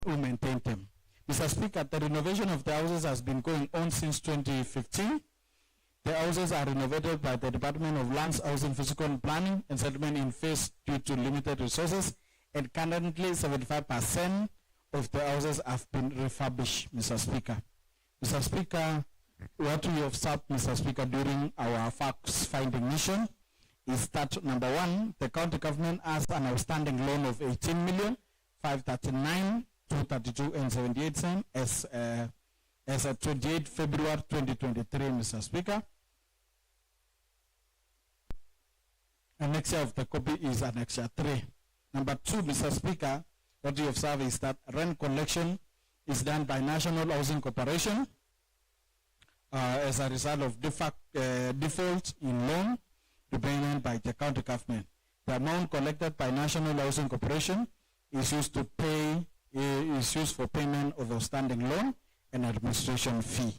we maintain them. Mr. Speaker, the renovation of the houses has been going on since 2015. The houses are renovated by the Department of Lands, Housing, Physical Planning and Settlement in phase due to limited resources, and currently 75% of the houses have been refurbished, Mr. Speaker. Mr. Speaker, what we observed, Mr. Speaker, during our facts-finding mission is that, number one, the county government has an outstanding loan of 18,539,232.78 as of 28 February 2023, Mr. Speaker. Annexure of the copy is Annexure 3. Number two, Mr. Speaker, what we observe is that rent collection is done by National Housing Corporation as a result of default in loan repayment by the county government. The amount collected by National Housing Corporation is used for payment of outstanding loan and administration fee.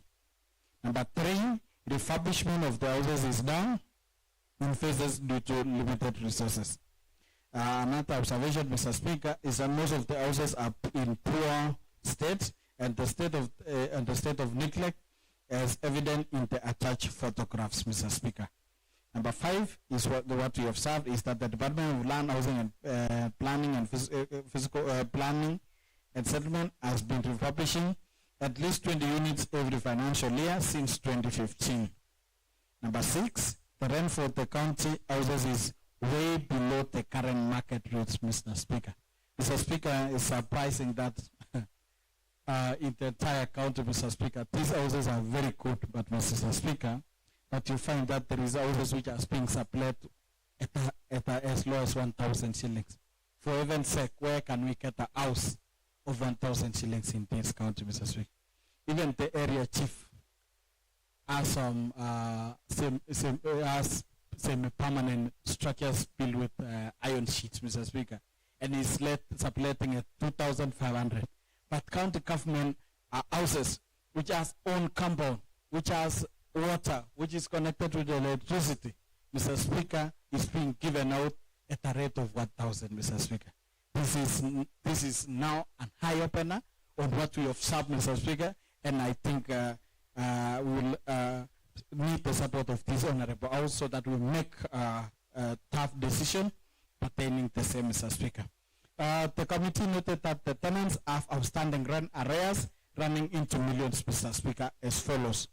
Number three, refurbishment of the houses is done in phases due to limited resources. Another observation, Mr. Speaker, is that most of the houses are in poor state, and the state of neglect is evident in the attached photographs, Mr. Speaker. Number five is what we observed is that the Department of Land, Housing and Planning and Physical Planning and Settlement has been refurbishing at least 20 units every financial year since 2015. Number six, the rent for the county houses is way below the current market rates, Mr. Speaker. Mr. Speaker, it's surprising that in the entire county, Mr. Speaker, these houses are very good, but Mr. Speaker, but you find that there is houses which are being supplied at as low as 1,000 shillings. For heaven's sake, where can we get a house of 1,000 shillings in this county, Mr. Speaker? Even the area chief has some semi-permanent structures built with iron sheets, Mr. Speaker, and is subletting at 2,500. But county government houses which has own compound, which has water, which is connected with electricity, Mr. Speaker, is being given out at a rate of 1,000, Mr. Speaker. This is now an eye opener on what we observe, Mr. Speaker, and I think we will need the support of this honorable house so that we make a tough decision pertaining the same, Mr. Speaker. The committee noted that the tenants have outstanding rent arrears running into millions, Mr. Speaker, as follows.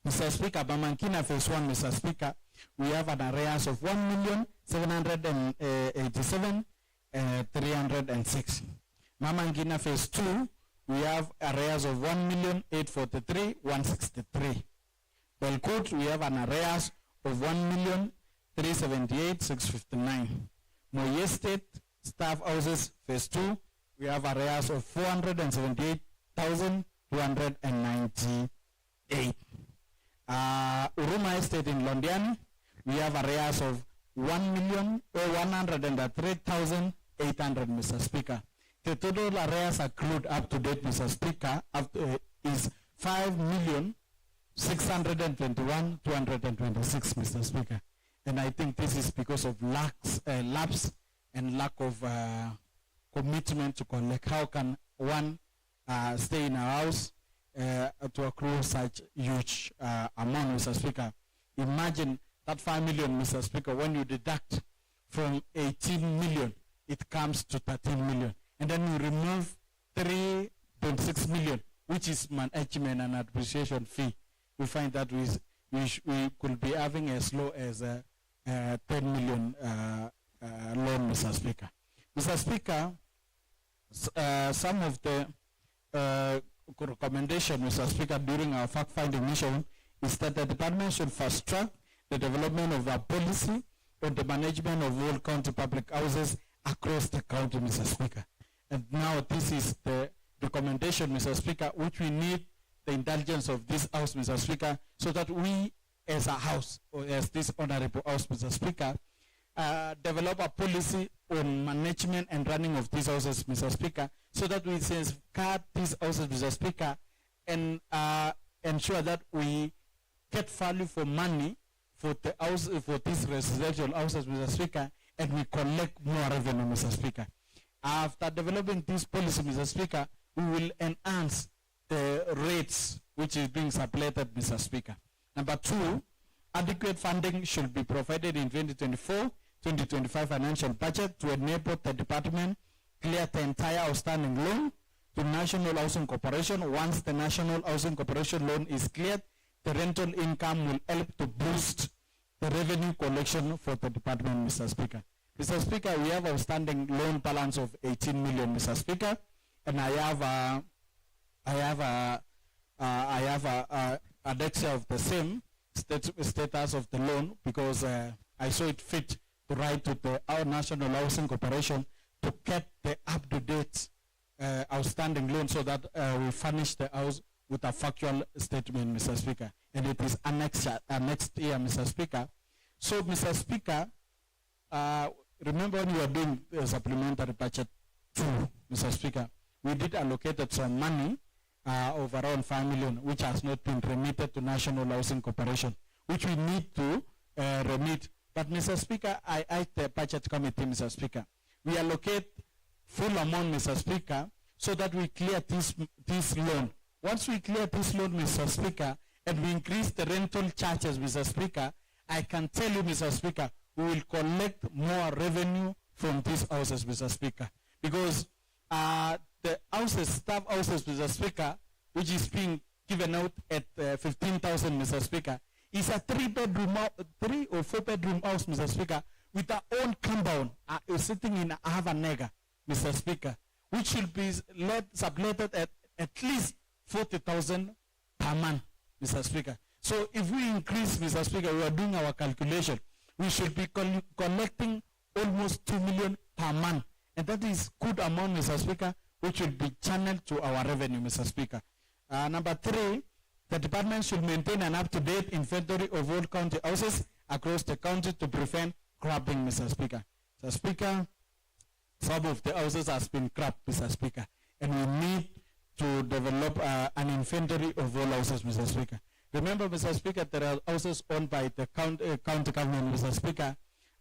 Mr. Speaker, Bamankina phase 1, Mr. Speaker, we have an arrears of 1,787,306. Mamangina phase 2, we have arrears of 1,843,163. Belcourt, we have an arrears of 1,378,659. Moye Estate, staff houses phase 2, we have arrears of 478,298. Uruma Estate in Londiani, we have arrears of 103,800, Mr. Speaker. The total arrears accrued up to date, Mr. Speaker, is 5,621,226, Mr. Speaker. And I think this is because of lapse and lack of commitment to collect. How can one stay in a house to accrue such huge amount, Mr. Speaker? Imagine that 5 million, Mr. Speaker, when you deduct from 18 million, it comes to 13 million. And then you remove 3.6 million, which is management and appreciation fee. We find that we could be having as low as 10 million loan, Mr. Speaker. Mr. Speaker, some of the recommendation, Mr. Speaker, during our fact-finding mission is that the department should fast-track the development of a policy on the management of all county public houses across the county, Mr. Speaker. And now this is the recommendation, Mr. Speaker, which we need the intelligence of this house, Mr. Speaker, so that we as a house, or as this honorable house, Mr. Speaker, develop a policy on management and running of these houses, Mr. Speaker, so that we safeguard these houses, Mr. Speaker, and ensure that we get value for money for the house, for these residential houses, Mr. Speaker, and we collect more revenue, Mr. Speaker. After developing this policy, Mr. Speaker, we will enhance the rates which is being supplemented, Mr. Speaker. Number two, adequate funding should be provided in 2024-2025 financial budget to enable the department clear the entire outstanding loan to National Housing Corporation. Once the National Housing Corporation loan is cleared, the rental income will help to boost the revenue collection for the department, Mr. Speaker. Mr. Speaker, we have outstanding loan balance of 18 million, Mr. Speaker, and I have a adexia of the same status of the loan because I saw it fit to write to our National Housing Corporation to get the up-to-date outstanding loan so that we furnish the house with a factual statement, Mr. Speaker. And it is annexed here, Mr. Speaker. So, Mr. Speaker, remember when we were doing the supplementary budget 2, Mr. Speaker, we did allocate some money of around 5 million, which has not been remitted to National Housing Corporation, which we need to remit. But, Mr. Speaker, I asked the budget committee, Mr. Speaker, we allocate full amount, Mr. Speaker, so that we clear this loan. Once we clear this loan, Mr. Speaker, and we increase the rental charges, Mr. Speaker, I can tell you, Mr. Speaker, we will collect more revenue from these houses, Mr. Speaker. Because the houses, staff houses, Mr. Speaker, which is being given out at 15,000, Mr. Speaker, is a 3 or 4 bedroom house, Mr. Speaker, with our own compound, sitting in Avanega, Mr. Speaker, which should be subletted at least 40,000 per month, Mr. Speaker. So if we increase, Mr. Speaker, we are doing our calculation, we should be collecting almost 2 million per month. And that is good amount, Mr. Speaker, which will be channeled to our revenue, Mr. Speaker. Number 3, the department should maintain an up-to-date inventory of all county houses across the county to prevent crapping, Mr. Speaker. Mr. Speaker, some of the houses has been crapped, Mr. Speaker, and we need to develop an inventory of all houses, Mr. Speaker. Remember, Mr. Speaker, there are houses owned by the county government, Mr. Speaker,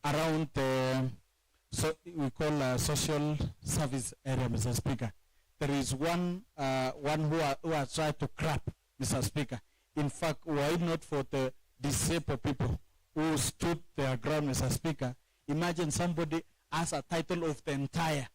around the we call social service area, Mr. Speaker. There is one who has tried to crap, Mr. Speaker. In fact, were it not for the disabled people who stood their ground, Mr. Speaker, imagine somebody has a title of the entire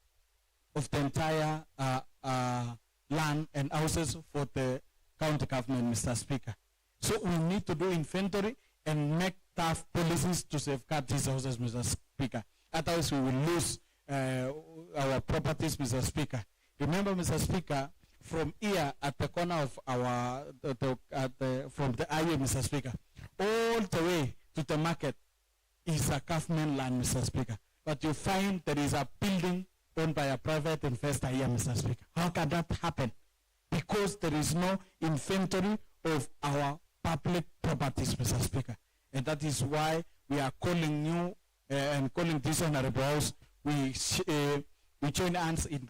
land and houses for the county government, Mr. Speaker. So we need to do inventory and make tough policies to safeguard these houses, Mr. Speaker. Otherwise, we will lose our properties, Mr. Speaker. Remember, Mr. Speaker, from here at the corner of our, from the highway, Mr. Speaker, all the way to the market is a government land, Mr. Speaker. But you find there is a building owned by a private investor here, Mr. Speaker. How can that happen? Because there is no inventory of our public properties, Mr. Speaker. And that is why we are calling you and calling this honorable house. We join hands in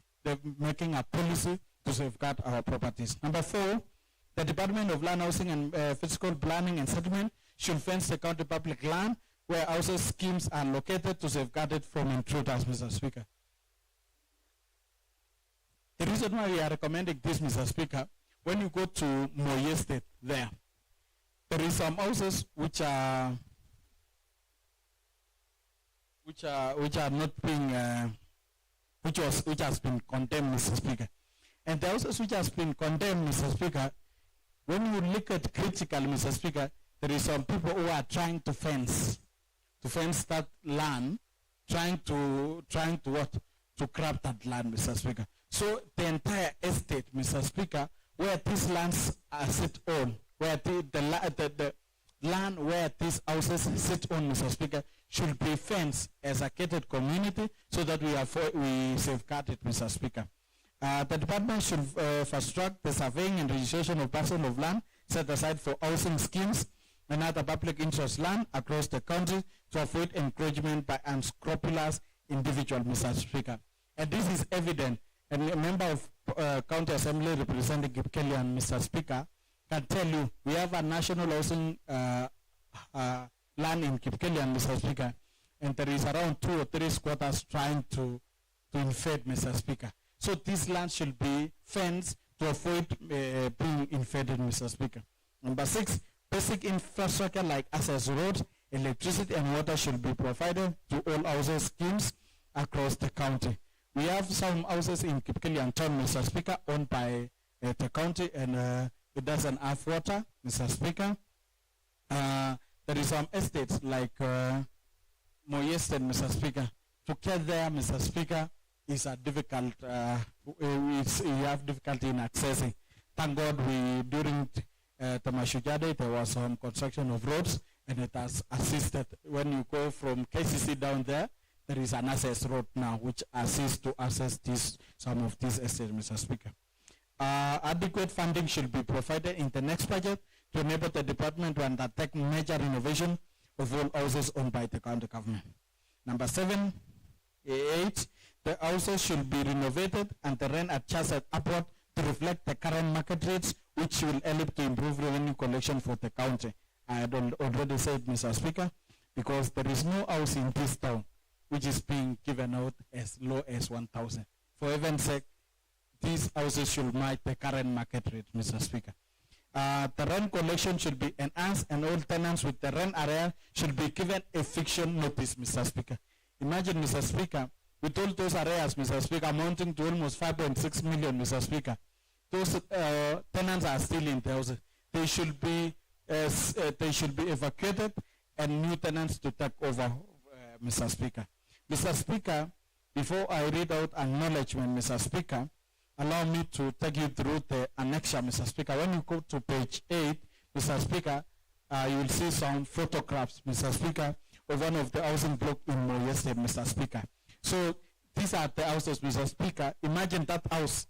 making a policy to safeguard our properties. Number 4, the Department of Land, Housing and Physical Planning and Settlement should fence the county public land where houses schemes are located to safeguard it from intruders, Mr. Speaker. The reason why we are recommending this, Mr. Speaker, when you go to Moye State there is some houses which are not being which has been condemned, Mr. Speaker. And the houses which has been condemned, Mr. Speaker, when you look at critical, Mr. Speaker, there is some people who are trying to fence that land, trying to what? To grab that land, Mr. Speaker. So the entire estate, Mr. Speaker, where these lands are sit on, where the land where these houses sit on, Mr. Speaker, should be fenced as a gated community so that we safeguard it, Mr. Speaker. The department should fast-track the surveying and registration of parcels of land set aside for housing schemes and other public interest land across the country to avoid encroachment by unscrupulous individuals, Mr. Speaker. And this is evident, and a member of County Assembly representing Kipkelian, Mr. Speaker, can tell you we have a national housing land in Kipkelian, Mr. Speaker, and there is around 2 or 3 squatters trying to to invade, Mr. Speaker. So these lands should be fenced to avoid being invaded, Mr. Speaker. Number 6, basic infrastructure like access roads, electricity and water should be provided to all housing schemes across the county. We have some houses in Kipkelian town, Mr. Speaker, owned by the county, and it doesn't have water, Mr. Speaker. There is some estates like Moyested, Mr. Speaker. To get there, Mr. Speaker, is a difficult, you have difficulty in accessing. Thank God during Tamashujade, there was some construction of roads, and it has assisted. When you go from KCC down there, there is an access road now, which assists to access some of these estates, Mr. Speaker. Adequate funding should be provided in the next budget to enable the department to undertake major renovation of all houses owned by the county government. Number 7, 8, the houses should be renovated and the rent adjusted upward to reflect the current market rates, which will help to improve revenue collection for the county. I had already said, Mr. Speaker, because there is no house in this town which is being given out as low as 1,000. For heaven's sake, these houses should match the current market rate, Mr. Speaker. The rent collection should be enhanced, and all tenants with the rent area should be given eviction notice, Mr. Speaker. Imagine, Mr. Speaker, with all those areas, Mr. Speaker, amounting to almost 5.6 million, Mr. Speaker, those tenants are still in the houses. They should be evacuated and new tenants to take over, Mr. Speaker. Mr. Speaker, before I read out acknowledgement, Mr. Speaker, allow me to take you through the annexure, Mr. Speaker. When you go to page 8, Mr. Speaker, you will see some photographs, Mr. Speaker, of one of the housing blocks in Moyested, Mr. Speaker. So these are the houses, Mr. Speaker. Imagine that house,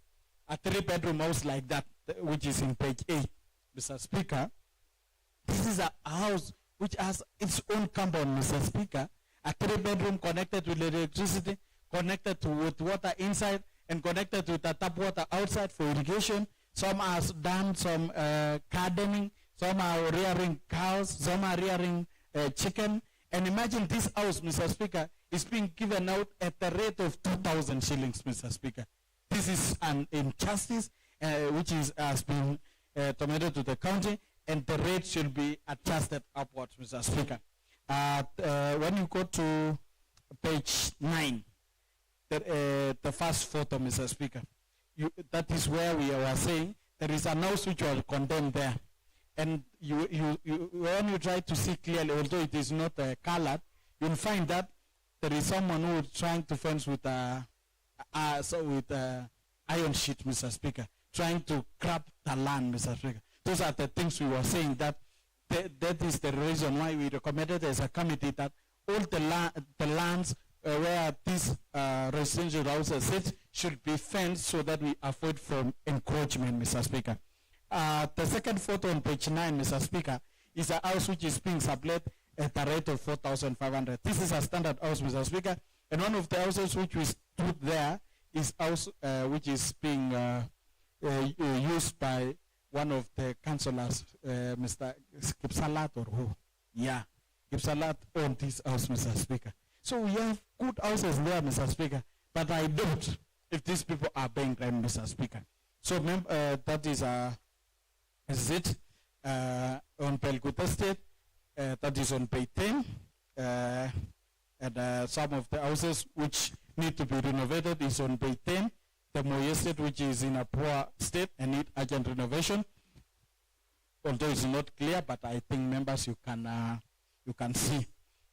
a 3-bedroom house like that, which is in page 8, Mr. Speaker. This is a house which has its own compound, Mr. Speaker. A 3-bedroom connected with electricity, connected with water inside, and connected with the tap water outside for irrigation. Some are done some gardening, some are rearing cows, some are rearing chicken. And imagine this house, Mr. Speaker, is being given out at the rate of 2,000 shillings, Mr. Speaker. This is an injustice which has been committed to the county, and the rate should be adjusted upwards, Mr. Speaker. When you go to page 9, the first photo, Mr. Speaker, that is where we are saying there is a house which was condemned there. And when you try to see clearly, although it is not colored, you'll find that there is someone who is trying to fence with iron sheet, Mr. Speaker, trying to grab the land, Mr. Speaker. Those are the things we were saying, that is the reason why we recommended as a committee that all the lands where these residential houses sit should be fenced so that we avoid from encroachment, Mr. Speaker. The second photo on page 9, Mr. Speaker, is a house which is being sublet at a rate of 4,500. This is a standard house, Mr. Speaker, and one of the houses which we stood there is house which is being used by one of the councillors, Mr. Kipsalat or who? Yeah, Kipsalat owned this house, Mr. Speaker. So we have good houses there, Mr. Speaker, but I doubt if these people are paying rent, Mr. Speaker. So that is it on Pelkut Estate. That is on page 10. And some of the houses which need to be renovated is on page 10. The Moy Estate, which is in a poor state and need urgent renovation. Although it's not clear, but I think members you can see.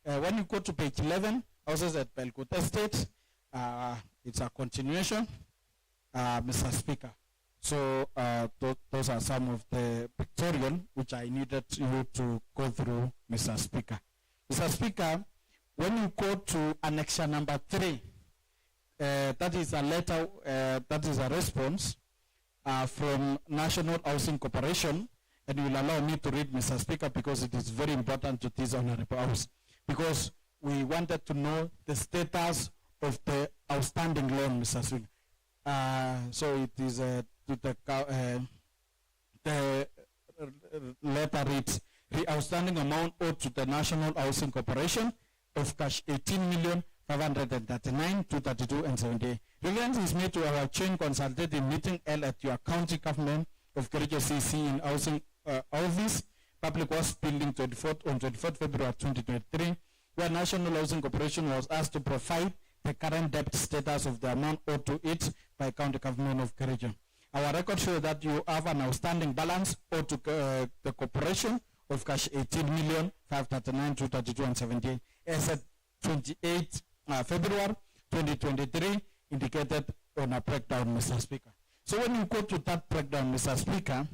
When you go to page 11, houses at Pelkut Estate, it's a continuation, Mr. Speaker. So those are some of the pictorial which I needed you to go through, Mr. Speaker. Mr. Speaker, when you go to annexure number 3, that is a letter, that is a response from National Housing Corporation, and you will allow me to read, Mr. Speaker, because it is very important to this honorable house, because we wanted to know the status of the outstanding loan, Mr. Speaker. So it is the letter reads, the outstanding amount owed to the National Housing Corporation of cash 18 539, 232, and 78. Reference is made to our joint consultative meeting held at your county government of Kericho CC in housing office, Public Works Building, 24th February 2023, where National Housing Corporation was asked to provide the current debt status of the amount owed to it by county government of Kericho. Our record shows that you have an outstanding balance owed to the corporation of cash 18,539,232 and 78 as at 28 February 2023, indicated on a breakdown, Mr. Speaker. So when you go to that breakdown, Mr. Speaker,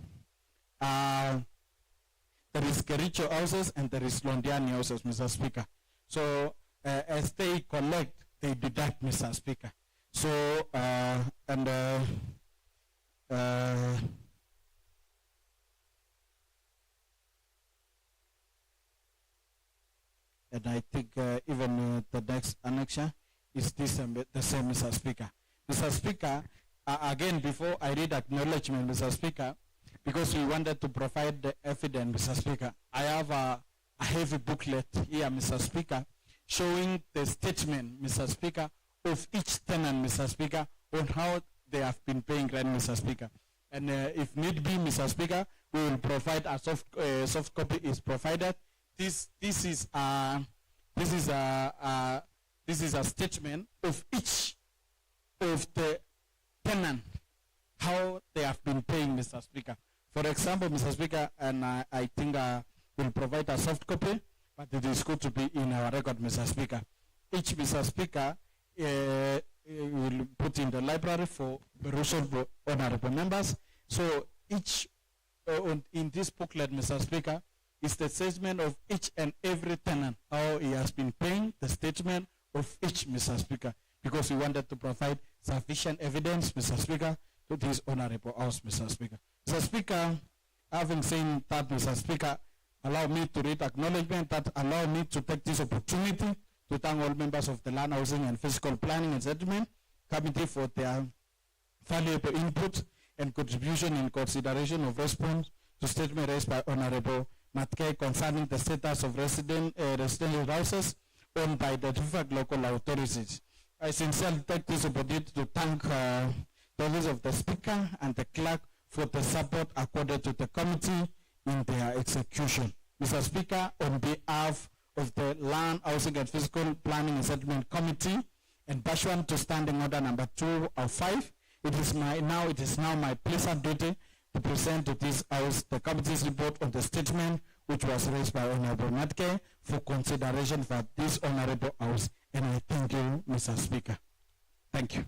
there is Kericho houses and there is Londiani houses, Mr. Speaker. So as they collect, they deduct, Mr. Speaker. So and I think even the next annexure is the same, Mr. Speaker. Mr. Speaker, again, before I read acknowledgement, Mr. Speaker, because we wanted to provide the evidence, Mr. Speaker, I have a heavy booklet here, Mr. Speaker, showing the statement, Mr. Speaker, of each tenant, Mr. Speaker, on how they have been paying rent, Mr. Speaker. And if need be, Mr. Speaker, we will provide a soft copy is provided. This is a statement of each of the tenant, how they have been paying, Mr. Speaker. For example, Mr. Speaker, and I think we'll provide a soft copy, but it is good to be in our record, Mr. Speaker. Each, Mr. Speaker, will put in the library for perusal for honorable members. So each, in this booklet, Mr. Speaker, is the statement of each and every tenant, how he has been paying, the statement of each, Mr. Speaker, because we wanted to provide sufficient evidence, Mr. Speaker, to this honorable house, Mr. Speaker. Mr. Speaker, having said that, Mr. Speaker, allow me to read acknowledgement that allow me to take this opportunity to thank all members of the Land Housing and Physical Planning and Settlement Committee for their valuable input and contribution in consideration of response to statement raised by Honorable Matke concerning the status of residential houses owned by the different local authorities. I sincerely take this opportunity to thank the office of the Speaker and the Clerk for the support accorded to the committee in their execution. Mr. Speaker, on behalf of the Land, Housing and Physical Planning and Settlement Committee, and pursuant to Standing Order number 2 of 5, it is now my pleasant duty to present to this House the committee's report on the statement which was raised by Honorable Matke for consideration for this Honorable House. And I thank you, Mr. Speaker. Thank you.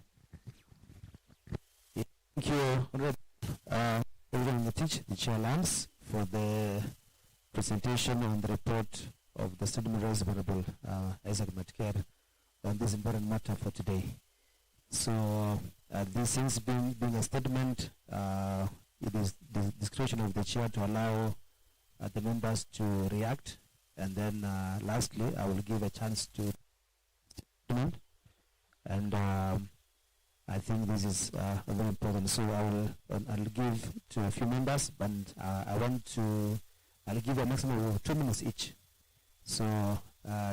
Thank you, Honorable the Chair Lance, for the presentation on the report of the statement raised by Honorable Isaac Matke on this important matter for today. So this things being a statement, it is the discretion of the chair to allow the members to react, and then lastly I will give a chance to statement, and I think this is very important. So I'll give to a few members, but I'll give a maximum of 2 minutes each. So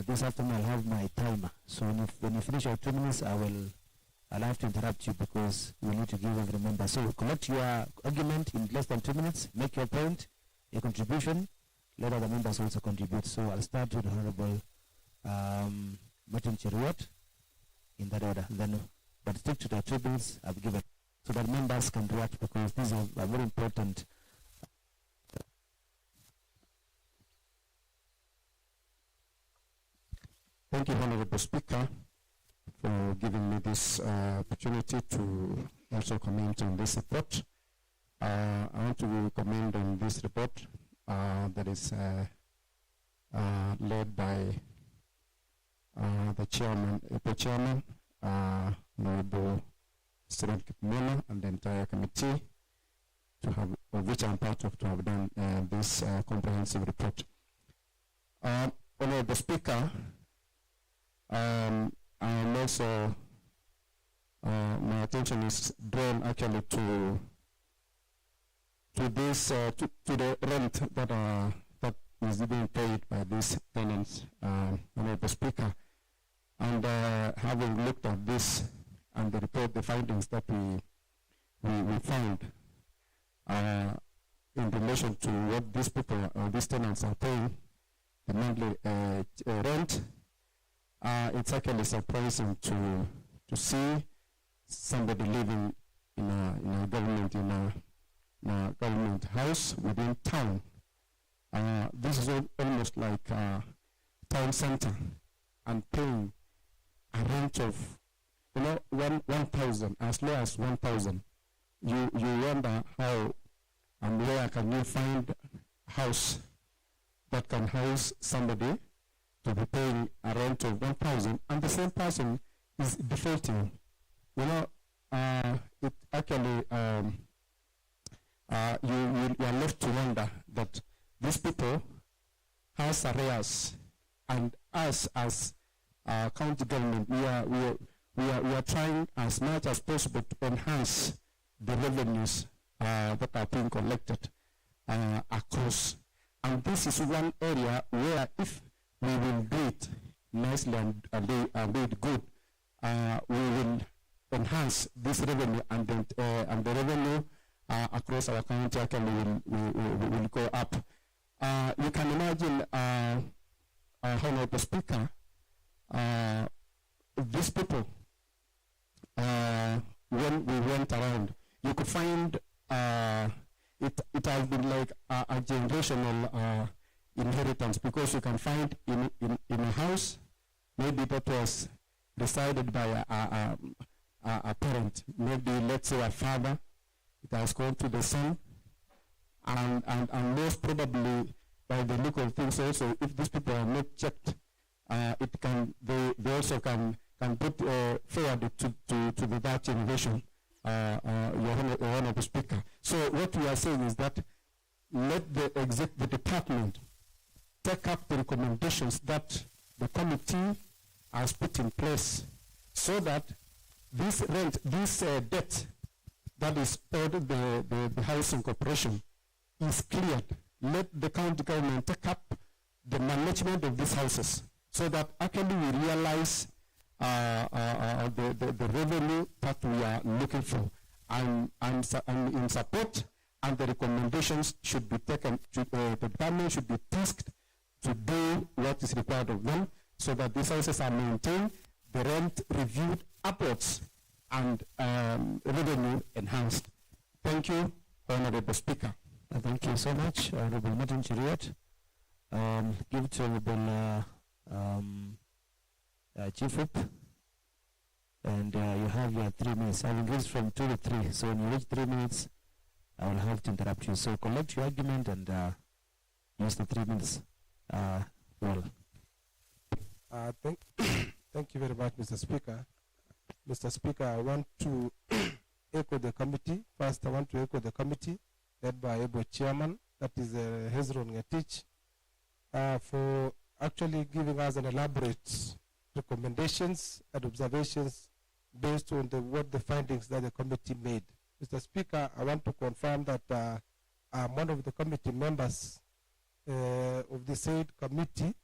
this afternoon I'll have my timer. So when you finish your 2 minutes, I'll have to interrupt you because we need to give every member. So collect your argument in less than 2 minutes, make your point, your contribution, let other members also contribute. So I'll start with Honorable Martin Cheruiyot in that order. Then, but stick to the 2 minutes I've given so that members can react because these are very important. Thank you, Honorable Speaker, for giving me this opportunity to also comment on this report. I want to comment on this report that is led by the chairman, Honorable Student Kipmono, and the entire committee, of which I'm part of, to have done this comprehensive report. Honorable Speaker, and also my attention is drawn actually to this to the rent that is being paid by these tenants. Honorable Speaker, And having looked at this and the report, the findings that we found in relation to what these people or these tenants are paying, the monthly rent, it's actually surprising to see somebody living in a government house within town. This is almost like a town center, and paying a rent of 1,000, as low as 1,000. You wonder how and where can you find a house that can house somebody to be paying a rent of 1,000, and the same person is defaulting. It actually you are left to wonder that these people has arrears, and us as county government, we are trying as much as possible to enhance the revenues that are being collected across. And this is one area where if we will do it nicely and do it good, we will enhance this revenue, and the revenue across our county actually will go up. You can imagine, Honorable Speaker, these people, when we went around, you could find it has been like a generational inheritance, because you can find in a house, maybe that was decided by a parent, maybe let's say a father, it has gone to the son, and most probably by the look of things also, if these people are not checked, they also can put forward to the that generation, Your Honorable Speaker. So what we are saying is that let the department take up the recommendations that the committee has put in place, so that this debt that is owed the housing corporation is cleared. Let the county government take up the management of these houses, so that actually we realize the revenue that we are looking for, and in support, and the recommendations should be taken. The department should be tasked to do what is required of them, so that these houses are maintained, the rent reviewed upwards, and revenue enhanced. Thank you, Honorable Speaker. Thank you so much, Honorable Martin Cheriot. Give to Honorable Chief Whip, and you have your 3 minutes. I've increased from 2 to 3, so when you reach 3 minutes, I will have to interrupt you. So collect your argument and use the 3 minutes well. Thank you very much, Mr. Speaker. Mr. Speaker, I want to echo the committee. First, I want to echo the committee led by Ebo Chairman, that is Hezron Ngetich, for actually giving us an elaborate recommendations and observations based on what the findings that the committee made. Mr. Speaker, I want to confirm that I'm one of the committee members of the said committee,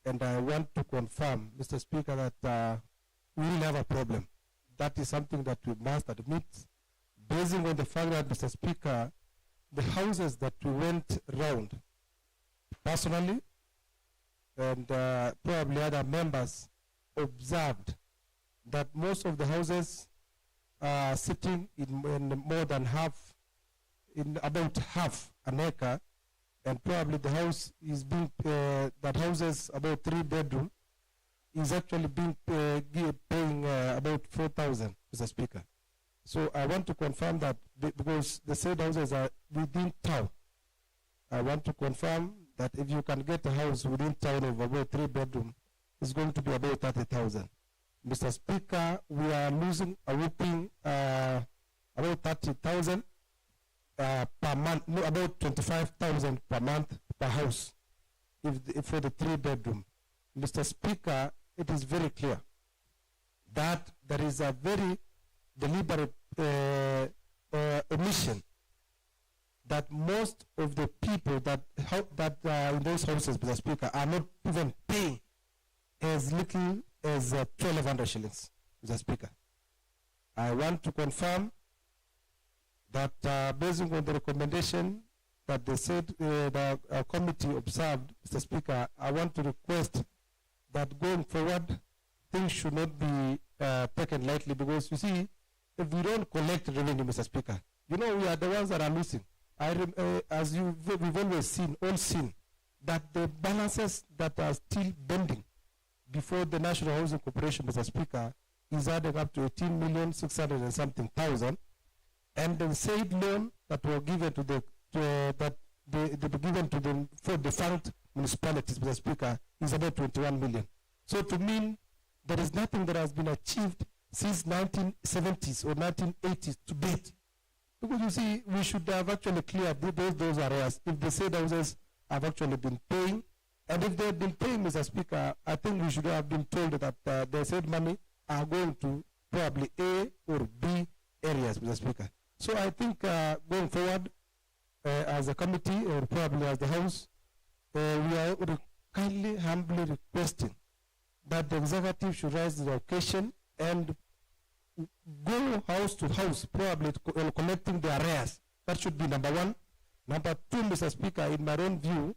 and I want to confirm, Mr. Speaker, that we will have a problem. That is something that we must admit, basing on the fact that, Mr. Speaker, the houses that we went round personally, and probably other members observed that most of the houses are sitting in more than half, in about half an acre, and probably the house is being, that houses about 3 bedroom is actually being paying about 4,000, Mr. Speaker. So I want to confirm that because the said houses are within town. I want to confirm that if you can get a house within town of about 3 bedroom, it's going to be about 30,000. Mr. Speaker, we are losing a whooping about 30,000 per month, no, about 25,000 per month per house if for the 3 bedroom. Mr. Speaker, it is very clear that there is a very deliberate omission that most of the people that are in those houses, Mr. Speaker, are not even paying as little is 1,200 shillings, Mr. Speaker. I want to confirm that based on the recommendation that they said the committee observed, Mr. Speaker, I want to request that going forward, things should not be taken lightly, because you see, if we don't collect revenue, Mr. Speaker, you know we are the ones that are losing. As we've always seen, all seen, that the balances that are still pending before the National Housing Corporation, Mr. Speaker, is adding up to 18,600,000 and something, and the said loan that were given to the for the defunct municipalities, Mr. Speaker, is about 21 million. So to me, there is nothing that has been achieved since 1970s or 1980s to date. Because you see, we should have actually cleared those areas if the said houses have actually been paying. And if they have been paying, Mr. Speaker, I think we should have been told that the said money are going to probably A or B areas, Mr. Speaker. So I think going forward, as a committee or probably as the House, we are kindly, humbly requesting that the executive should raise the occasion and go house to house, probably collecting the arrears. That should be number one. Number two, Mr. Speaker, in my own view,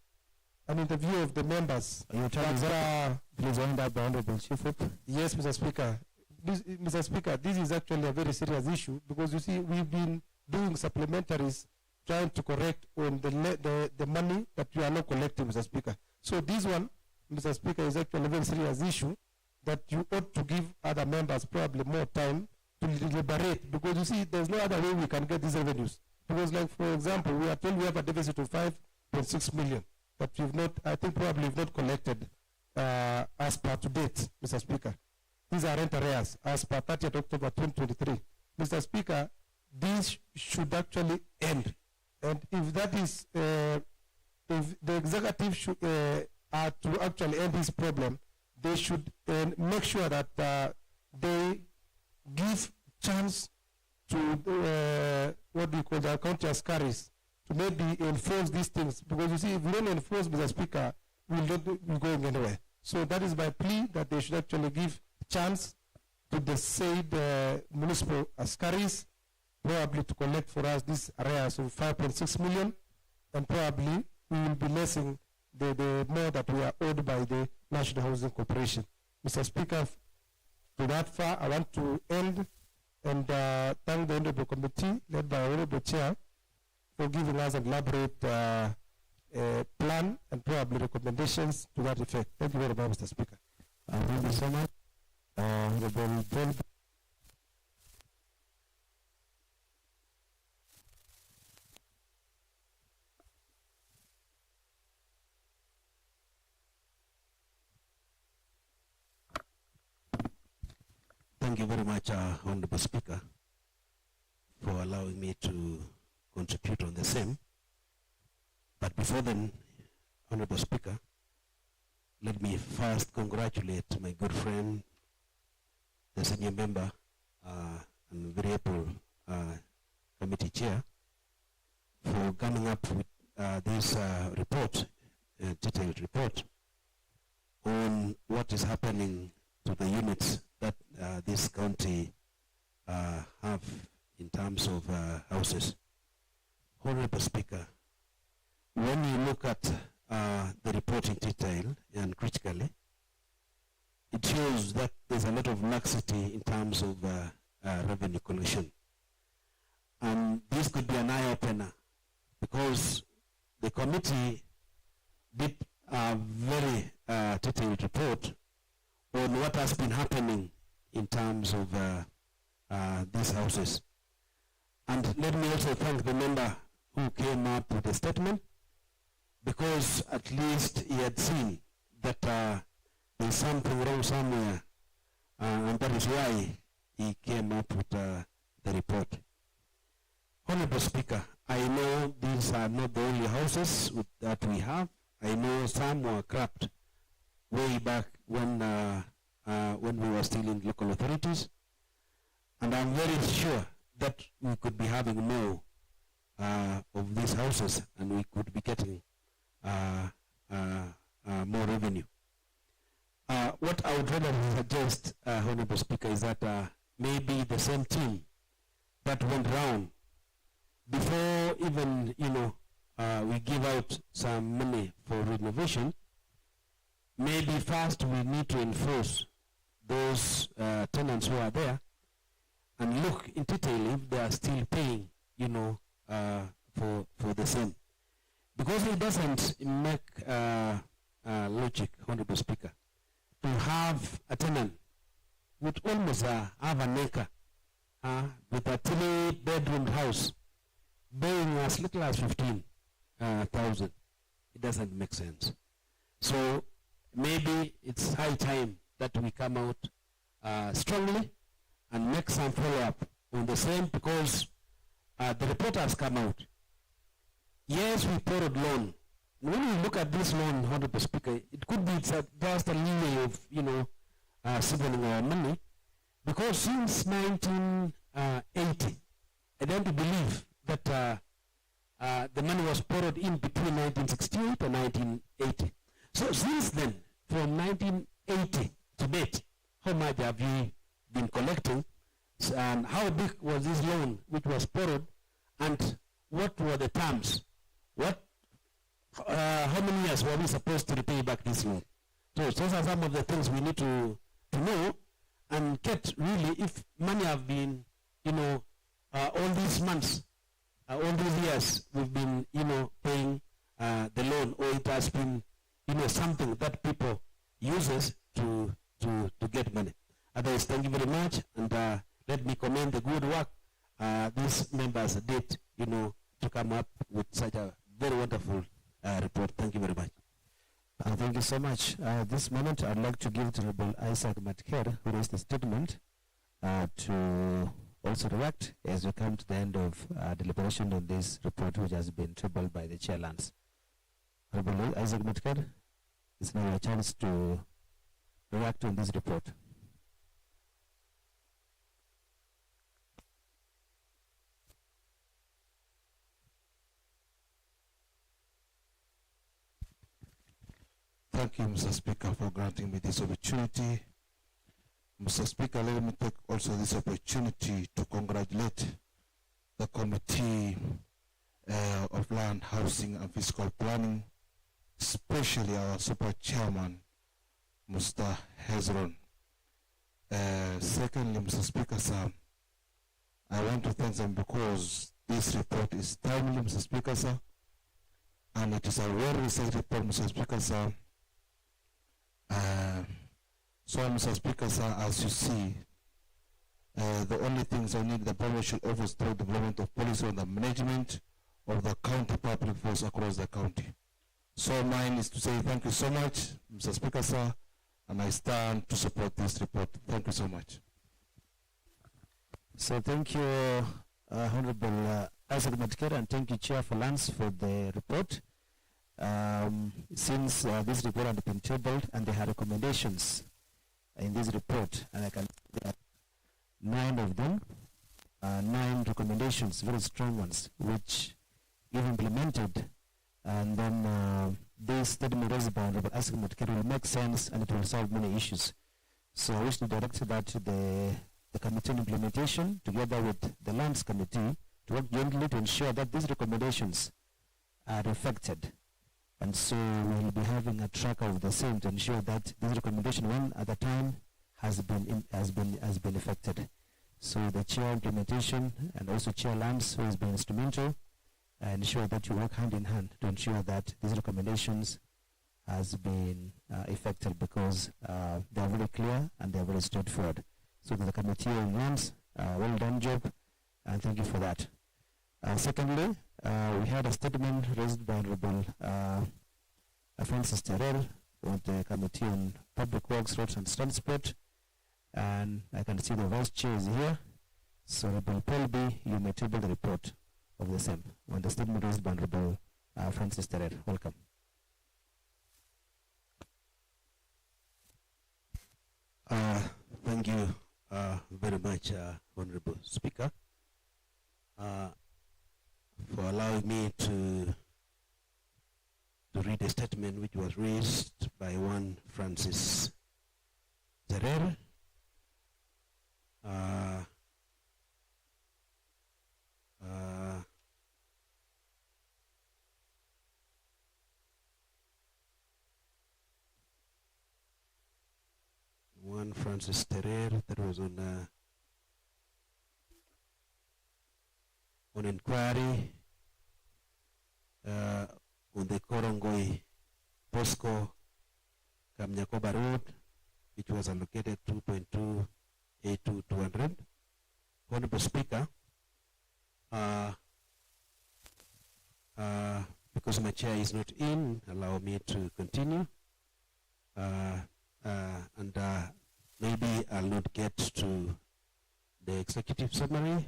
and in the view of the members. Your time is up. Please wind up, the Honorable Chief Whip. Yes, Mr. Speaker. Mr. Speaker, this is actually a very serious issue, because you see, we've been doing supplementaries trying to correct on the money that you are not collecting, Mr. Speaker. So this one, Mr. Speaker, is actually a very serious issue that you ought to give other members probably more time to deliberate, because you see, there's no other way we can get these revenues. Because, like, for example, we are told we have a deficit of 5.6 million that we've not, I think probably we've not collected as per to date, Mr. Speaker. These are rent arrears as per 30th October 2023. Mr. Speaker, these should actually end. And if that is, if the executive should, are to actually end this problem, they should make sure that they give chance to what do you call the county askaris to maybe enforce these things. Because you see, if we don't enforce, Mr. Speaker, we'll not be going anywhere. So that is my plea, that they should actually give chance to the said municipal askaris, probably to collect for us these arrears of 5.6 million, and probably we will be lessing the more that we are owed by the National Housing Corporation. Mr. Speaker, to that far, I want to end and thank the Honorable Committee, led by Honorable Chair, for giving us an elaborate plan and probably recommendations to that effect. Thank you very much, Mr. Speaker. Thank you so much. Honorable Paul. Thank you very much, Honorable Speaker, for allowing me to contribute on the same. But before then, Honorable Speaker, let me first congratulate my good friend, the senior member and very able committee chair, for coming up with this report, detailed report, on what is happening to the units that this county have in terms of houses. Honorable Speaker, when you look at the report in detail and critically, it shows that there's a lot of laxity in terms of revenue collection. And this could be an eye-opener, because the committee did a very detailed report on what has been happening in terms of these houses. And let me also thank the member who came up with the statement, because at least he had seen that there's something wrong somewhere, and that is why he came up with the report. Honorable Speaker, I know these are not the only houses that we have. I know some were scrapped way back when we were still in local authorities, and I'm very sure that we could be having more of these houses, and we could be getting more revenue. What I I would rather suggest, Honorable Speaker, is that maybe the same team that went round before even, we give out some money for renovation, maybe first we need to enforce those tenants who are there and look in detail if they are still paying, for the same. Because it doesn't make logic, Honorable Speaker, to have a tenant with almost have an acre with a 3-bedroom house paying as little as 15,000. It doesn't make sense. So maybe it's high time that we come out strongly and make some follow-up on the same, because the report has come out. Yes, we borrowed loan. When we look at this loan, Honorable Speaker, it could be just a leeway of, saving our money, because since 1980, I don't believe that the money was borrowed in between 1968 and 1980. So since then, from 1980 to date, how much have you been collecting, and how big was this loan which was borrowed, and what were the terms? How many years were we supposed to repay back this loan? So those are some of the things we need to know and get really if money have been, all these months, all these years we've been, paying the loan, or it has been, something that people uses to get money. Otherwise, thank you very much, and let me commend the good work these members did, to come up with such a very wonderful report. Thank you very much. Thank you so much. This moment, I'd like to give to Honorable Isaac Matker, who raised the statement, to also react as we come to the end of deliberation on this report, which has been tabled by the Chair Lance. Honorable Isaac Matker, it's now your chance to react on this report. Thank you, Mr. Speaker, for granting me this opportunity. Mr. Speaker, let me take also this opportunity to congratulate the Committee of Land, Housing and Fiscal Planning, especially our Super Chairman, Mr. Hezron. Secondly, Mr. Speaker, sir, I want to thank them because this report is timely, Mr. Speaker, sir, and it is a well-researched report, Mr. Speaker, sir. So, Mr. Speaker, sir, as you see, the only things I need, the Parliament should overthrow development of policy on the management of the county public force across the county. So mine is to say thank you so much, Mr. Speaker, sir, and I stand to support this report. Thank you so much. So thank you, Honorable Isaac Matker, and thank you, Chair for Lance, for the report. Since this report had been tabled and they had recommendations in this report, and I can see 9 of them, 9 recommendations, very strong ones, which if implemented, and then this statement raised by Honorable Isaac Matker will make sense and it will solve many issues. So I wish to direct that to the committee on implementation together with the Lands Committee to work jointly to ensure that these recommendations are reflected. And so we will be having a track of the same to ensure that this recommendation, one at a time, has been effected. So the Chair implementation and also Chair Lance, who has been instrumental, ensure that you work hand in hand to ensure that these recommendations has been effected, because they are very clear and they are very straightforward. So to the Committee on Lands, well done job, and thank you for that. Secondly, we had a statement raised by Honorable Francis Terrell on the Committee on Public Works, Roads and Transport, and I can see the Vice Chair is here. So Honorable Paul B., you may table the report of the same on the statement raised by Honorable Francis Terrell. Welcome. Thank you very much, Honorable Speaker, for allowing me to read a statement which was raised by one Francis Terer. One Francis Terer that was on inquiry on the Korongoi Bosco Kamnyakoba Road, which was allocated 2.28200. Honorable Speaker, because my chair is not in, allow me to continue. Maybe I'll not get to the executive summary.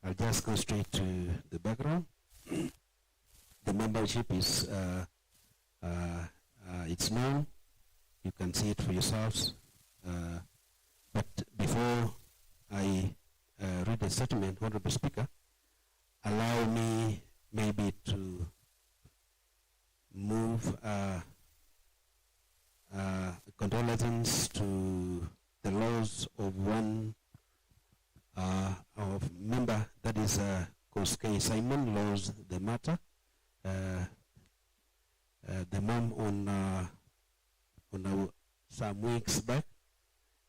I'll just go straight to the background. The membership is, it's known. You can see it for yourselves. But before I read the statement, Honorable Speaker, allow me maybe to move condolences to the loss of one of member, that is Koskei Simon, lost the matter. The mom on some weeks back.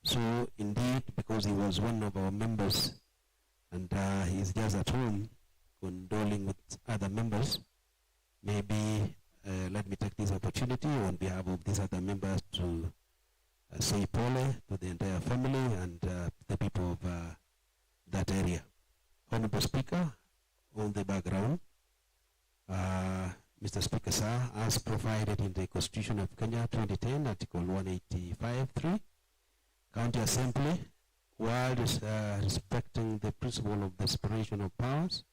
So indeed, because he was one of our members and he's just at home condoling with other members, maybe let me take this opportunity on behalf of these other members to say pole to the entire family and the people of that area. Honorable Speaker, on the background, Mr. Speaker, sir, as provided in the Constitution of Kenya 2010, Article 185.3, County Assembly, while respecting the principle of the separation of powers,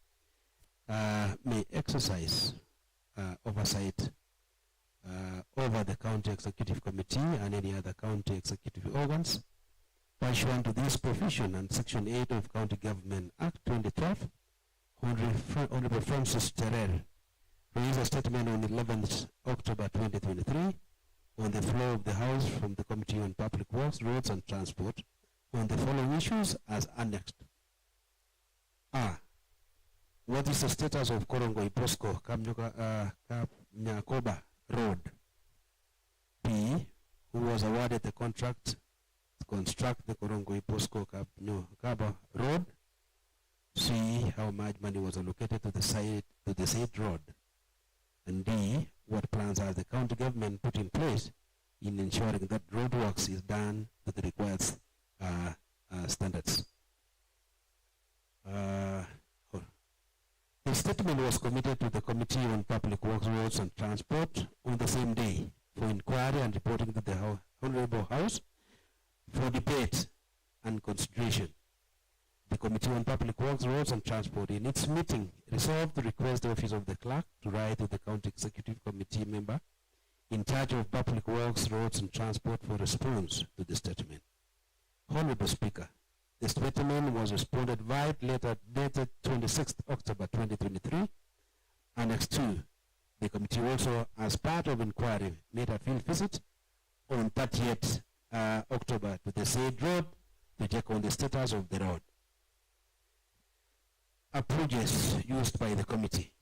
may exercise oversight over the County Executive Committee and any other county executive organs. Pursuant to this provision and Section 8 of County Government Act 2012, Honorable Francis Terer raised a statement on 11th October 2023 on the floor of the House from the Committee on Public Works, Roads and Transport on the following issues as annexed. What is the status of Korongoi Bosco Kamnyakoba Road? B, who was awarded the contract to construct the Korongoi Bosco Kamnyakoba Road? C, how much money was allocated to the said road? And D, what plans has the county government put in place in ensuring that road works is done to the required standards? The statement was committed to the Committee on Public Works, Roads and Transport on the same day for inquiry and reporting to the Honorable House for debate and consideration. The Committee on Public Works, Roads and Transport in its meeting resolved to request the Office of the Clerk to write to the County Executive Committee member in charge of Public Works, Roads and Transport for response to the statement. Honorable Speaker, the statement was responded via letter dated 26th October 2023. Annex 2, the committee also, as part of inquiry, made a field visit on 30th October to the said road to check on the status of the road. Approaches used by the committee.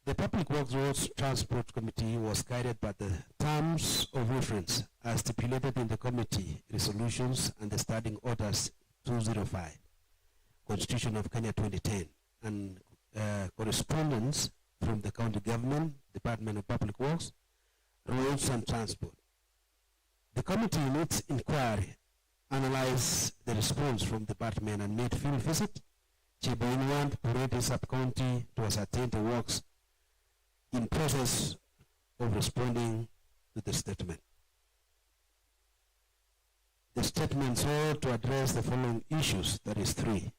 The Public Works Roads Transport Committee was guided by the terms of reference as stipulated in the committee resolutions and the standing orders 205, Constitution of Kenya 2010, and correspondence from the county government, Department of Public Works, Roads and Transport. The committee in its inquiry analyzed the response from the department and made field visit Chibainwand, Pureti sub-county to ascertain the works in process of responding to the statement. The statement sought to address the following issues, that is 3.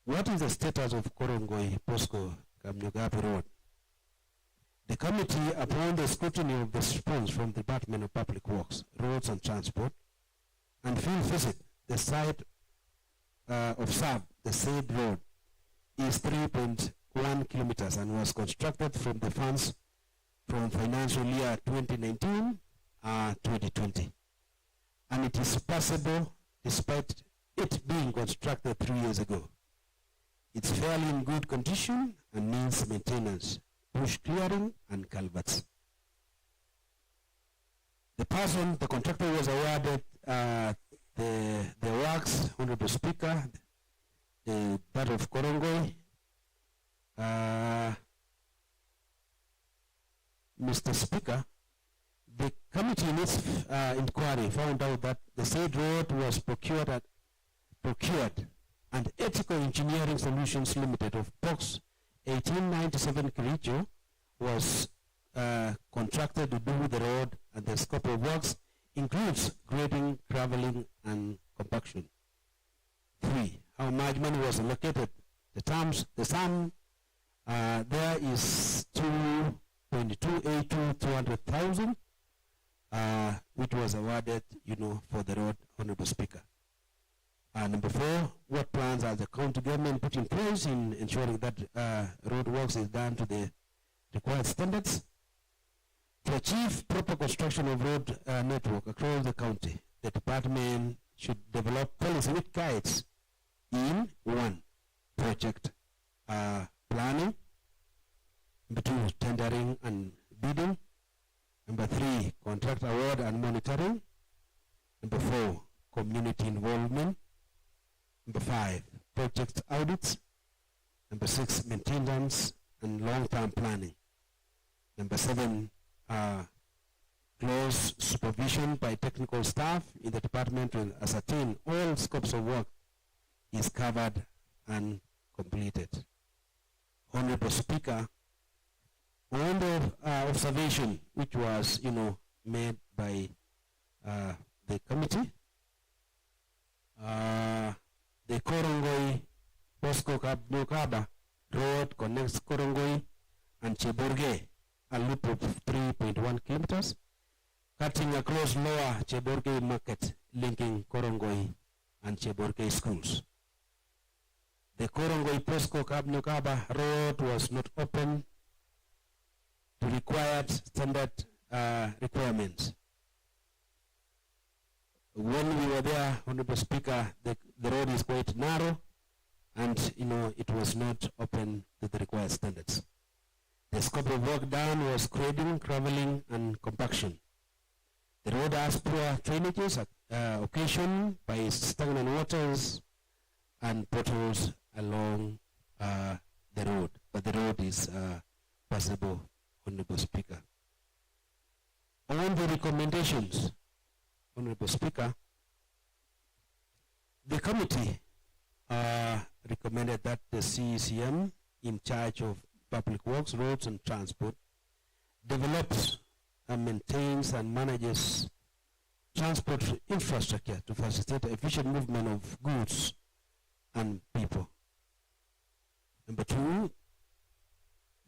What is the status of Korongoi Bosco Kamnyakoba Road? The committee, upon the scrutiny of the response from the Department of Public Works, Roads and Transport, and field visit the site of the said road is 3.1 kilometers and was constructed from the funds from financial year 2019-2020. and it is passable despite it being constructed 3 years ago. It's fairly in good condition and needs maintenance, bush clearing, and culverts. The contractor was awarded the works, Honorable Speaker, that of Korongoi. Mr. Speaker, the committee in its inquiry found out that the said road was procured and Ethical Engineering Solutions Limited of Box 1897 Kericho was contracted to do the road, and the scope of works includes grading, graveling, and compaction. 3. How much money was allocated? The sum there is 2.282,200,000, which was awarded, for the road, Honorable Speaker. Number 4, what plans has the county government put in place in ensuring that road works is done to the required standards? To achieve proper construction of road network across the county, the department should develop policy which guides in 1, project planning, number 2, tendering and bidding, number 3, contract award and monitoring, number 4, community involvement, number 5, project audits, number 6, maintenance and long-term planning, number 7, close supervision by technical staff in the department to ascertain all scopes of work is covered and completed. Honorable Speaker, on the observation which was, made by the committee, the Korongoi Bosco Nukaba Road connects Korongoi and Cheburge, a loop of 3.1 kilometers, cutting across Lower Cheburge Market, linking Korongoi and Cheburge schools. The Korongoi Bosco Nukaba Road was not open to required standard requirements. When we were there, Honorable Speaker, the road is quite narrow, and it was not open to the required standards. The scope of work done was grading, graveling, and compaction. The road has poor drainages, occasioned by stagnant waters and potholes along the road, but the road is passable, Honorable Speaker. On the recommendations, Honorable Speaker, the committee recommended that the CECM in charge of public works, roads, and transport develops and maintains and manages transport infrastructure to facilitate the efficient movement of goods and people. Number 2,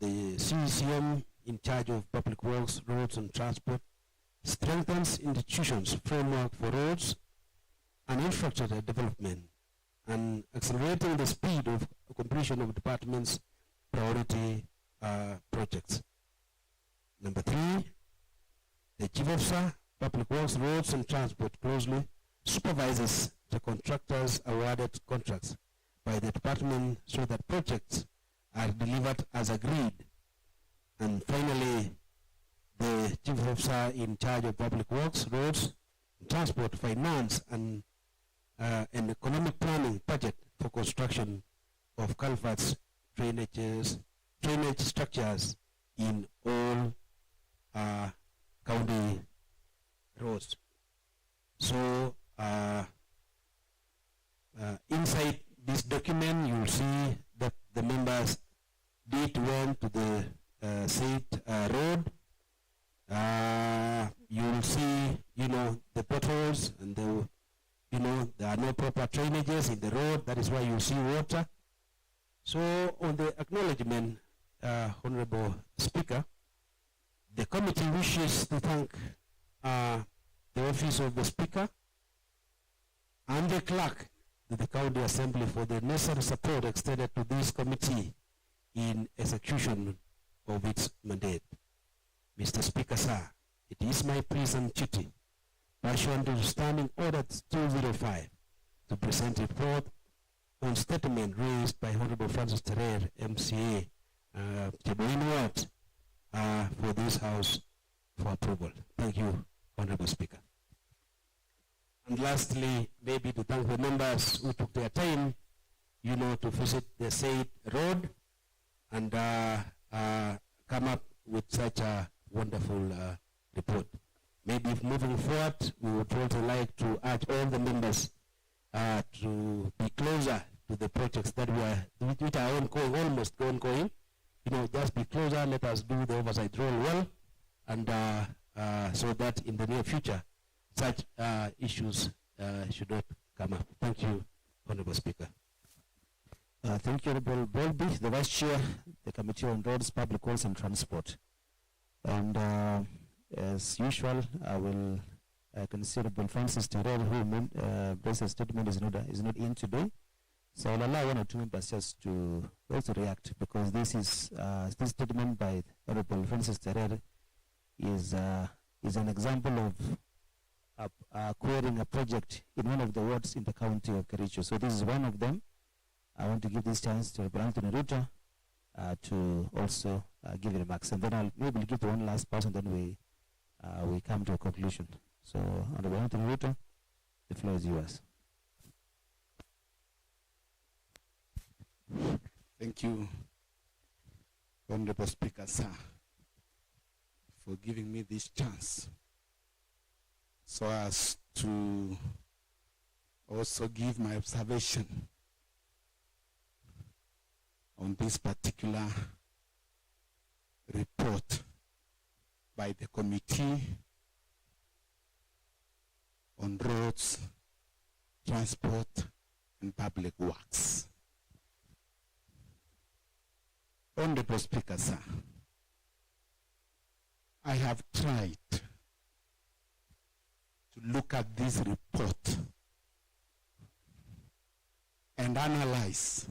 the CECM in charge of public works, roads, and transport strengthens institutions' framework for roads and infrastructure development and accelerating the speed of completion of department's priority projects. Number 3, the Chief Officer, Public Works, Roads, and Transport closely supervises the contractors' awarded contracts by the department so that projects are delivered as agreed. And finally, the Chief Officer in charge of Public Works, Roads, Transport, Finance, and Economic Planning budget for construction of culverts, drainage structures in all county roads. So inside this document, you'll see that the members did went to the said road. You'll see, the potholes and there are no proper drainages in the road. That is why you see water. So on the acknowledgement, Honorable Speaker, the committee wishes to thank the office of the Speaker and the clerk to the County Assembly for the necessary support extended to this committee in execution of its mandate. Mr. Speaker, sir, it is my pleasant duty pursuant to Standing Order 205 to present report on statement raised by Honorable Francis Terer, MCA, Cheboin Ward, for this House for approval. Thank you, Honorable Speaker. And lastly, maybe to thank the members who took their time, to visit the said road and come up with such a wonderful report. Maybe if moving forward, we would also like to urge all the members to be closer to the projects that which are ongoing, almost ongoing. Just be closer, let us do the oversight role well, and so that in the near future, such issues should not come up. Thank you, Honorable Speaker. Thank you, Honorable Bolby, the Vice Chair, the Committee on Roads, Public Works and Transport. And as usual, I can see Honorable Francis Terer, who raised a statement, is not in today. So I'll allow one or two members just to also react, because this statement by Honorable Francis Terer is an example of querying a project in one of the wards in the county of Kericho. So this is one of them. I want to give this chance to Honorable Anthony Ruto to also give remarks, and then I'll maybe give one last person, then we come to a conclusion. So Honorable Anthony Ruto, the floor is yours. Thank you, Honorable Speaker, sir, for giving me this chance so as to also give my observation on this particular report by the Committee on Roads, Transport and Public Works. Honorable Speaker, sir, I have tried to look at this report and analyze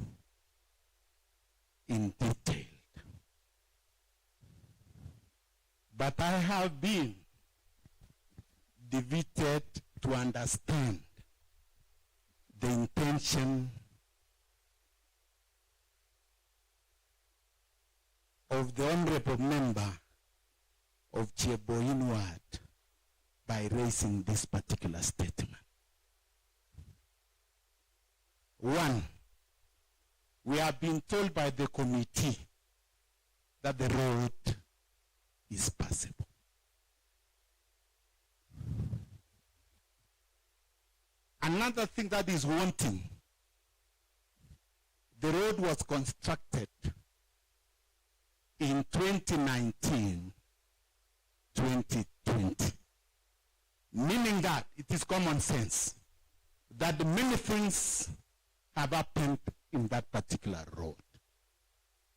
in detail. But I have been defeated to understand the intention of the Honorable Member of Cheboin Ward by raising this particular statement. One, we have been told by the committee that the road is passable. Another thing that is wanting, the road was constructed in 2019, 2020, meaning that it is common sense that many things have happened in that particular road.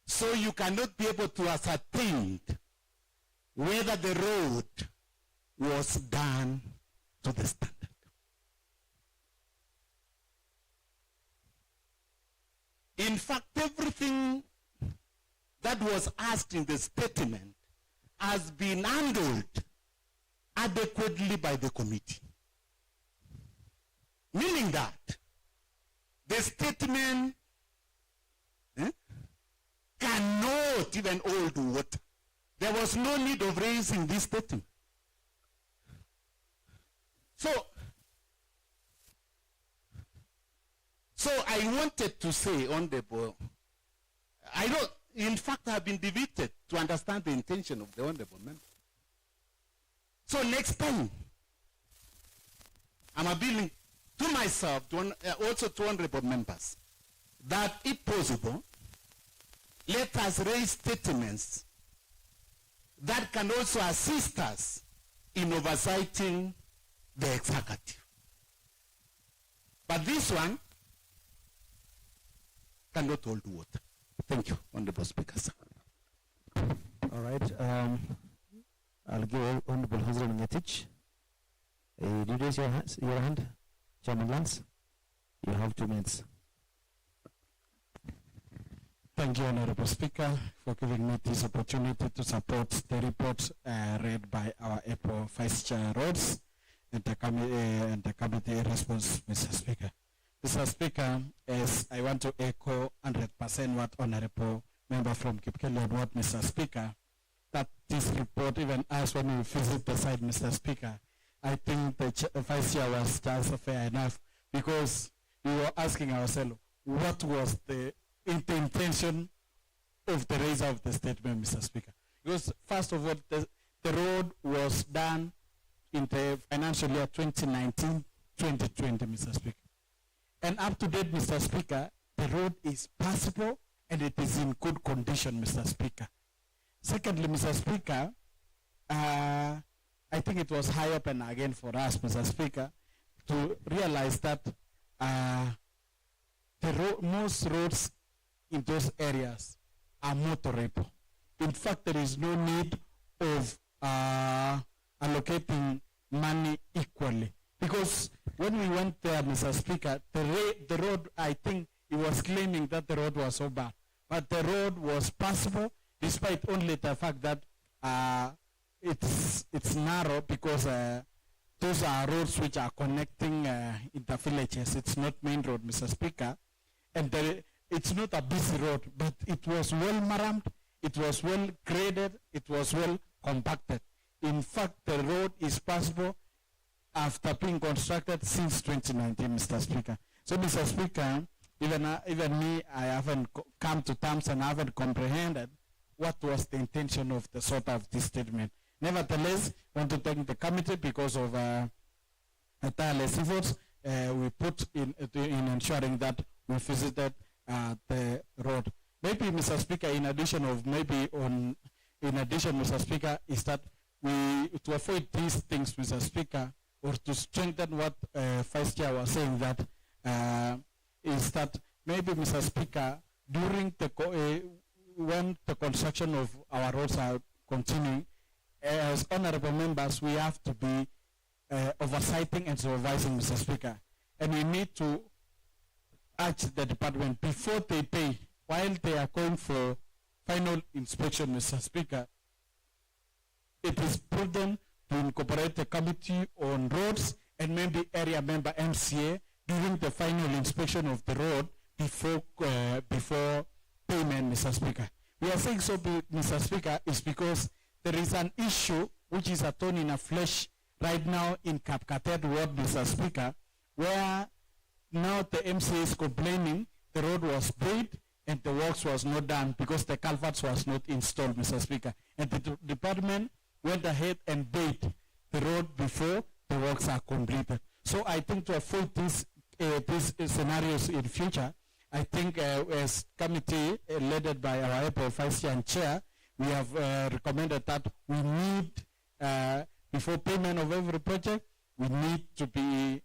So you cannot be able to ascertain whether the road was done to the standard. In fact, everything that was asked in the statement has been handled adequately by the committee. Meaning that the statement cannot even hold water. There was no need of raising this statement. So I wanted to say, Honorable, in fact, I've been defeated to understand the intention of the Honorable Member. So next time, I'm appealing to myself, also to Honorable Members, that if possible, let us raise statements that can also assist us in oversighting the executive. But this one cannot hold water. Thank you, Honorable Speaker, sir. All right. I'll give Honorable Hezron Ngetich. Did you raise your hand? Chairman Lance? You have 2 minutes. Thank you, Honorable Speaker, for giving me this opportunity to support the report read by our Vice Chair Roads and the committee response, Mr. Speaker. Mr. Speaker, as I want to echo 100% what Honorable Member from Kipkeli and what Mr. Speaker, that this report, even as when we visit the site, Mr. Speaker, I think the Vice Chair was just fair enough, because we were asking ourselves, what was the intention of the raiser of the statement, Mr. Speaker? Because first of all, the road was done in the financial year 2019-2020, Mr. Speaker. And up to date, Mr. Speaker, the road is passable and it is in good condition, Mr. Speaker. Secondly, Mr. Speaker, I think it was high up and again for us, Mr. Speaker, to realize that most roads in those areas are motorable. In fact, there is no need of allocating money equally. Because when we went there, Mr. Speaker, the road, I think he was claiming that the road was so bad. But the road was passable, despite only the fact that it's narrow, because those are roads which are connecting in the villages. It's not main road, Mr. Speaker. And it's not a busy road, but it was well marked, it was well graded, it was well compacted. In fact, the road is passable after being constructed since 2019, Mr. Speaker. So, Mr. Speaker, even me, I haven't come to terms and I haven't comprehended what was the intention of the sort of this statement. Nevertheless, I want to thank the committee because of tireless efforts we put in ensuring that we visited the road. Maybe, Mr. Speaker, in addition, Mr. Speaker, is that to avoid these things, Mr. Speaker, or to strengthen what Vice Chair was saying, that is that maybe, Mr. Speaker, during when the construction of our roads are continuing, as honorable members, we have to be oversighting and supervising, Mr. Speaker. And we need to urge the department before they pay, while they are going for final inspection, Mr. Speaker, it is prudent to incorporate the committee on roads and maybe area member MCA during the final inspection of the road before payment, Mr. Speaker. We are saying so, Mr. Speaker, is because there is an issue which is a thorn in the flesh right now in Kapkatet Road, Mr. Speaker, where now the MCA is complaining the road was paid and the works was not done because the culverts was not installed, Mr. Speaker. And the department went ahead and paid the road before the works are completed. So I think to avoid these scenarios in future, I think as committee led by our April Vice Chair and Chair, we have recommended that we need, before payment of every project, we need to be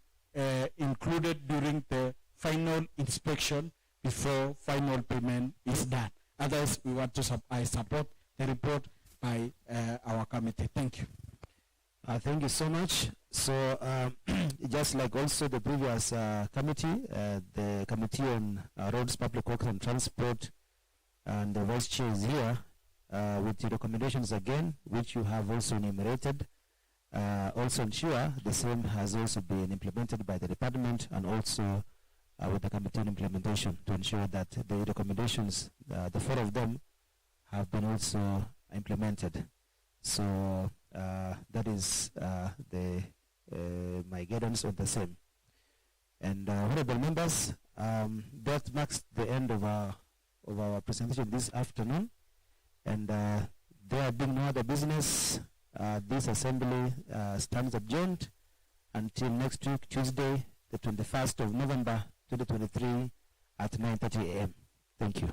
included during the final inspection before final payment is done. Otherwise, we want to support the report by our committee. Thank you. Thank you so much. So, just like also the previous committee, the Committee on Roads, Public Works and Transport, and the Vice Chair is here with the recommendations again, which you have also enumerated. Also ensure the same has also been implemented by the department and also with the Committee on Implementation to ensure that the recommendations, the four of them, have been also implemented. So that is my guidance on the same. And honorable members, that marks the end of our presentation this afternoon. And there being no other business, this assembly stands adjourned until next week, Tuesday, the 21st of November, 2023 at 9:30 a.m. Thank you.